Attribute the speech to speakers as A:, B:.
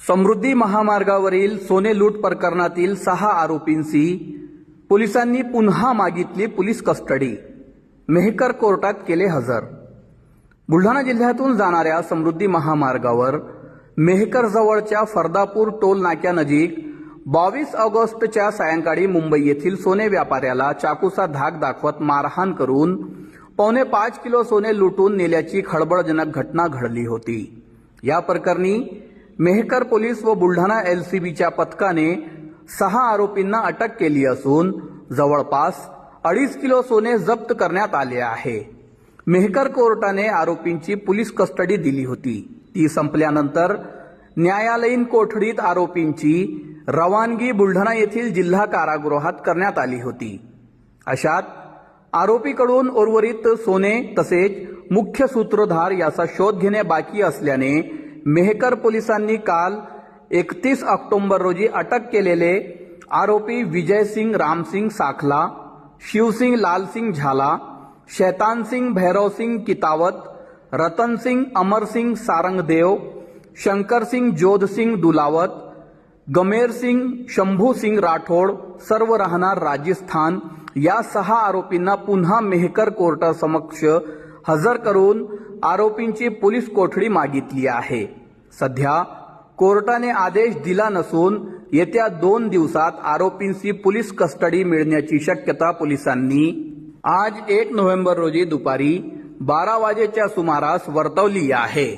A: समृद्धी महामार्गावरील सोने लूट प्रकरणातील 6 आरोपींची पोलिसांनी पुन्हा मागितली पोलीस कस्टडी. मेहकर कोर्टात केले हजर. बुलढाणा जिल्ह्यातून जाणाऱ्या समृद्धी महामार्गावर मेहकर जवळच्या फरदापूर टोल नाक्यानजीक 22 ऑगस्टच्या सायंकाळी मुंबई येथील सोने व्यापाऱ्याला चाकूचा धाक दाखवत मारहाण करून 4.25 किलो सोने लुटून नेल्याची खळबळजनक घटना घडली होती. या प्रकरणी मेहकर पोलीस व बुलढाणा एलसीबीच्या पथकाने 6 आरोपींना अटक केली असून जवळपास 2.5 किलो सोने जप्त करण्यात आले आहे. मेहकर कोर्टाने आरोपींची पोलीस कस्टडी दिली होती. ती संपल्यानंतर न्यायालयीन कोठडीत आरोपींची रवानगी बुलढाणा येथील जिल्हा कारागृहात करण्यात आली होती. अशात आरोपीकडून उर्वरित सोने तसेच मुख्य सूत्रधार याचा शोध घेणे बाकी असल्याने मेहकर पोलिसांनी काल 31 ऑक्टोबर रोजी अटक केलेले आरोपी विजयसिंग रामसिंग साखला, शिवसिंग लालसिंग झाला, शैतानसिंग भैरवसिंग कितावत, रतनसिंग अमरसिंग सारंगदेव, शंकरसिंग जोधसिंग दुलावत, गमेरसिंग शंभूसिंग राठोड सर्व राहणार राजस्थान या 6 आरोपींना पुन्हा मेहकर कोर्टासमक्ष हजर करून आरोपींची पोलीस कोठडी मागितली आहे. सध्या कोर्टाने आदेश दिला नसून येत्या 2 दिवसात आरोपींची पोलीस कस्टडी मिळण्याची शक्यता पोलिसांनी आज 1 नोव्हेंबर रोजी दुपारी 12 वाजेच्या सुमारास वर्तवली आहे.